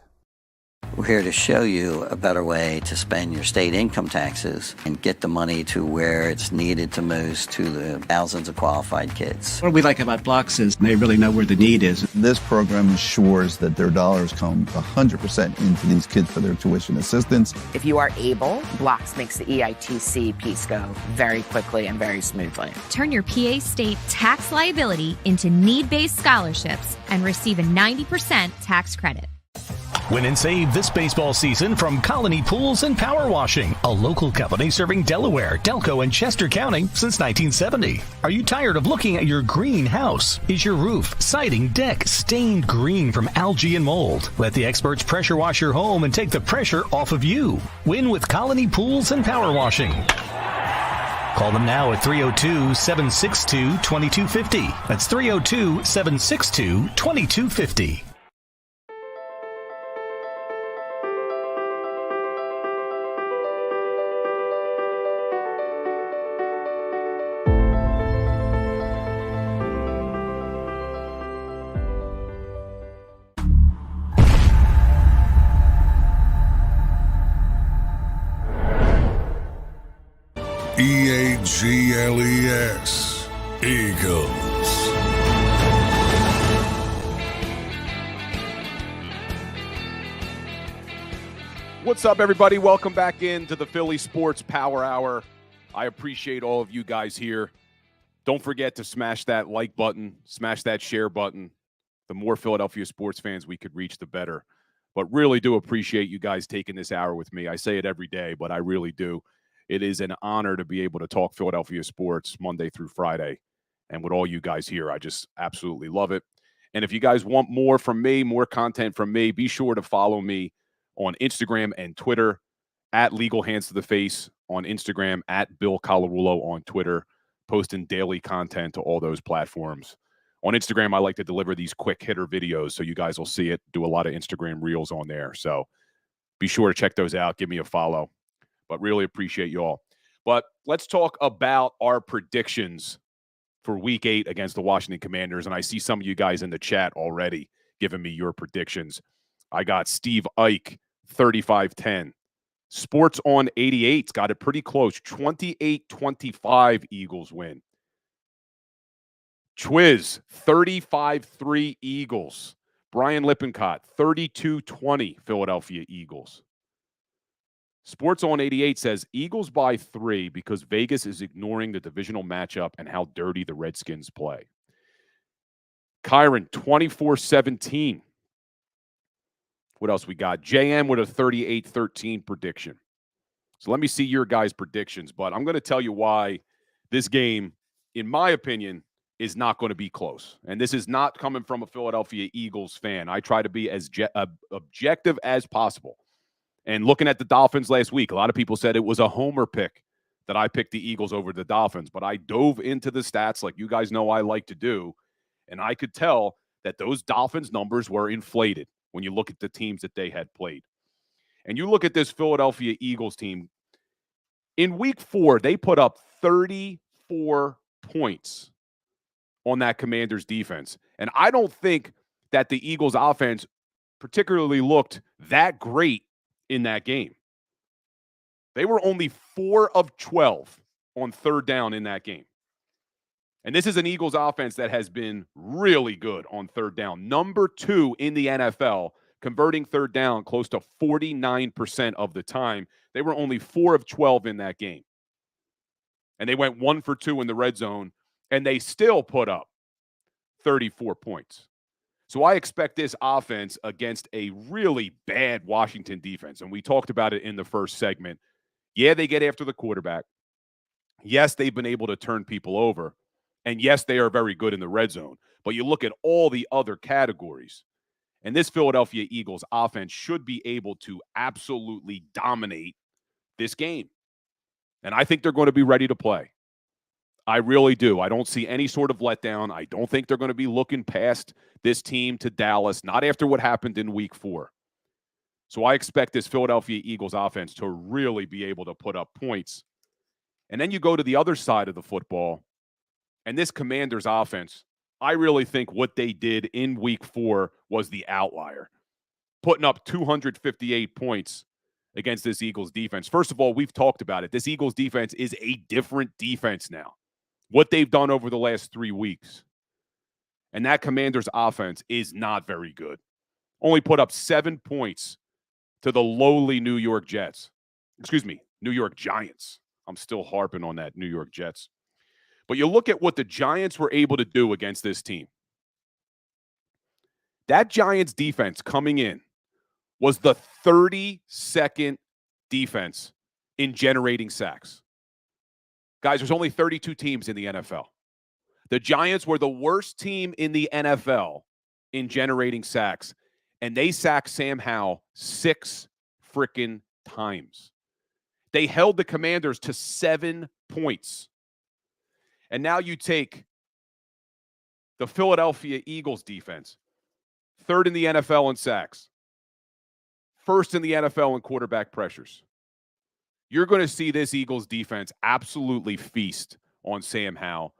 We're here to show you a better way to spend your state income taxes and get the money to where it's needed to most to the thousands of qualified kids. What we like about Blocks is they really know where the need is. This program ensures that their dollars come 100% into these kids for their tuition assistance. If you are able, Blocks makes the EITC piece go very quickly and very smoothly. Turn your PA state tax liability into need-based scholarships and receive a 90% tax credit. Win and save this baseball season from Colony Pools and Power Washing, a local company serving Delaware, Delco, and Chester County since 1970. Are you tired of looking at your green house? Is your roof, siding, deck stained green from algae and mold? Let the experts pressure wash your home and take the pressure off of you. Win with Colony Pools and Power Washing. Call them now at 302-762-2250. That's 302-762-2250. E-A-G-L-E-S. Eagles. What's up, everybody? Welcome back into the Philly Sports Power Hour. I appreciate all of you guys here. Don't forget to smash that like button, smash that share button. The more Philadelphia sports fans we could reach, the better. But really do appreciate you guys taking this hour with me. I say it every day, but I really do. It is an honor to be able to talk Philadelphia sports Monday through Friday. And with all you guys here, I just absolutely love it. And if you guys want more from me, more content from me, be sure to follow me on Instagram and Twitter, at Legal Hands to the Face on Instagram, at Bill Colarulo on Twitter, posting daily content to all those platforms. On Instagram, I like to deliver these quick hitter videos so you guys will see it, do a lot of Instagram reels on there. So be sure to check those out. Give me a follow. But really appreciate you all. But let's talk about our predictions for Week 8 against the Washington Commanders. And I see some of you guys in the chat already giving me your predictions. I got Steve Ike, 35-10. Sports on 88's got it pretty close. 28-25 Eagles win. Twiz, 35-3 Eagles. Brian Lippincott, 32-20 Philadelphia Eagles. Sports on 88 says Eagles by 3 because Vegas is ignoring the divisional matchup and how dirty the Redskins play. Kyron, 24-17. What else we got? JM with a 38-13 prediction. So let me see your guys' predictions, but I'm going to tell you why this game, in my opinion, is not going to be close. And this is not coming from a Philadelphia Eagles fan. I try to be as objective as possible. And looking at the Dolphins last week, a lot of people said it was a homer pick that I picked the Eagles over the Dolphins. But I dove into the stats like you guys know I like to do, and I could tell that those Dolphins numbers were inflated when you look at the teams that they had played. And you look at this Philadelphia Eagles team, in Week 4, they put up 34 points on that Commanders defense. And I don't think that the Eagles offense particularly looked that great in that game. They were only 4 of 12 on third down in that game. And this is an Eagles offense that has been really good on third down. Number 2 in the NFL, converting third down close to 49% of the time. They were only 4 of 12 in that game. And they went 1 for 2 in the red zone, and they still put up 34 points. So I expect this offense against a really bad Washington defense. And we talked about it in the first segment. Yeah, they get after the quarterback. Yes, they've been able to turn people over. And yes, they are very good in the red zone. But you look at all the other categories, and this Philadelphia Eagles offense should be able to absolutely dominate this game. And I think they're going to be ready to play. I really do. I don't see any sort of letdown. I don't think they're going to be looking past this team to Dallas, not after what happened in Week 4. So I expect this Philadelphia Eagles offense to really be able to put up points. And then you go to the other side of the football, and this Commanders offense, I really think what they did in Week 4 was the outlier, putting up 258 points against this Eagles defense. First of all, we've talked about it. This Eagles defense is a different defense now. What they've done over the last 3 weeks. And that Commanders offense is not very good. Only put up 7 points to the lowly New York Giants. I'm still harping on that New York Jets. But you look at what the Giants were able to do against this team. That Giants defense coming in was the 32nd defense in generating sacks. Guys, there's only 32 teams in the NFL. The Giants were the worst team in the NFL in generating sacks, and they sacked Sam Howell 6 freaking times. They held the Commanders to 7 points. And now you take the Philadelphia Eagles defense, 3rd in the NFL in sacks, 1st in the NFL in quarterback pressures. You're going to see this Eagles defense absolutely feast on Sam Howell.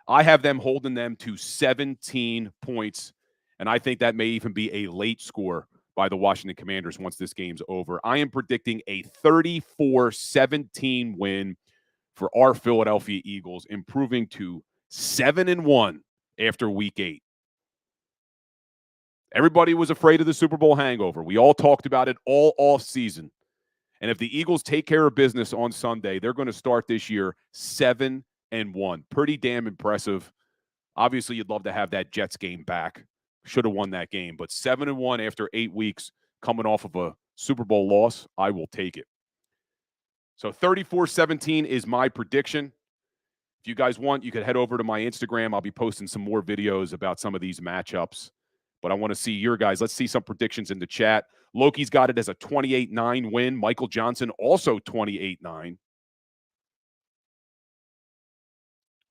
I have them holding them to 17 points, and I think that may even be a late score by the Washington Commanders once this game's over. I am predicting a 34-17 win for our Philadelphia Eagles, improving to 7-1 after week 8. Everybody was afraid of the Super Bowl hangover. We all talked about it all off season. And if the Eagles take care of business on Sunday, they're going to start this year 7-1. Pretty damn impressive. Obviously, you'd love to have that Jets game back. Should have won that game. But 7-1 after 8 weeks, coming off of a Super Bowl loss, I will take it. So 34-17 is my prediction. If you guys want, you could head over to my Instagram. I'll be posting some more videos about some of these matchups. But I want to see your guys. Let's see some predictions in the chat. Loki's got it as a 28-9 win. Michael Johnson also 28-9.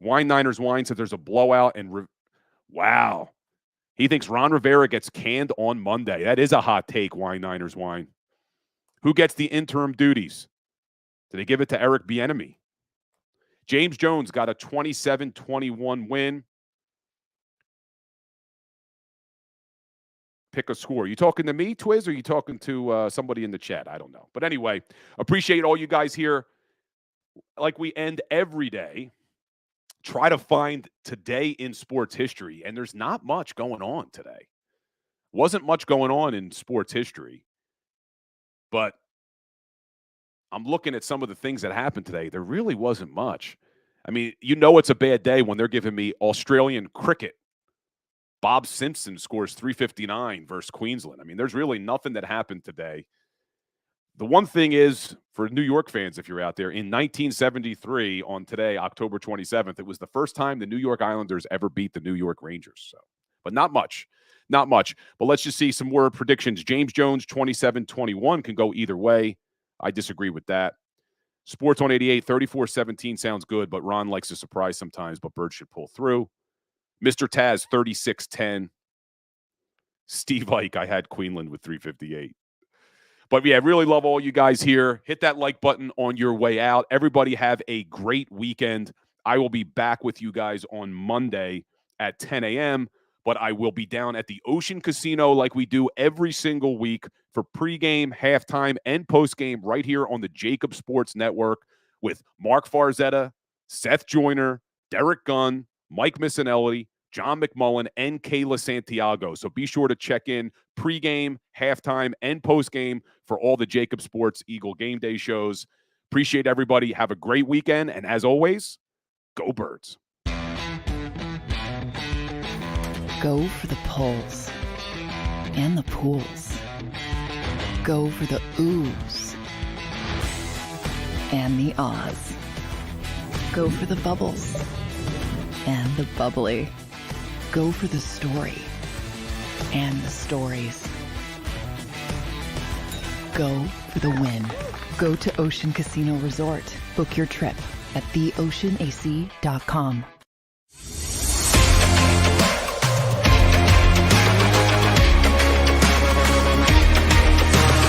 Wine Niners Wine said there's a blowout. And wow. He thinks Ron Rivera gets canned on Monday. That is a hot take, Wine Niners Wine. Who gets the interim duties? Do they give it to Eric Bieniemy? James Jones got a 27-21 win. Pick a score. You talking to me, Twiz, or are you talking to somebody in the chat? I don't know. But anyway, appreciate all you guys here. Like we end every day, try to find today in sports history, and there's not much going on today. Wasn't much going on in sports history, but I'm looking at some of the things that happened today. There really wasn't much. I mean, you know it's a bad day when they're giving me Australian cricket. Bob Simpson scores 359 versus Queensland. I mean, there's really nothing that happened today. The one thing is, for New York fans, if you're out there, in 1973 on today, October 27th, it was the first time the New York Islanders ever beat the New York Rangers. So, but not much. Not much. But let's just see some more predictions. James Jones, 27-21, can go either way. I disagree with that. Sports on 88, 34-17 sounds good, but Ron likes to surprise sometimes, but Bird should pull through. Mr. Taz, 36-10. Steve Ike, I had Queenland with 358. But yeah, really love all you guys here. Hit that like button on your way out. Everybody have a great weekend. I will be back with you guys on Monday at 10 a.m., but I will be down at the Ocean Casino like we do every single week for pregame, halftime, and postgame right here on the JAKIB Sports Network with Mark Farzetta, Seth Joyner, Derek Gunn, Mike Missinelli, John McMullen, and Kayla Santiago. So be sure to check in pregame, halftime, and postgame for all the JAKIB Sports Eagle Game Day shows. Appreciate everybody. Have a great weekend. And as always, go Birds. Go for the pulls and the pools. Go for the oohs and the ahs. Go for the bubbles and the bubbly. Go for the story and the stories. Go for the win. Go to Ocean Casino Resort. Book your trip at theoceanac.com.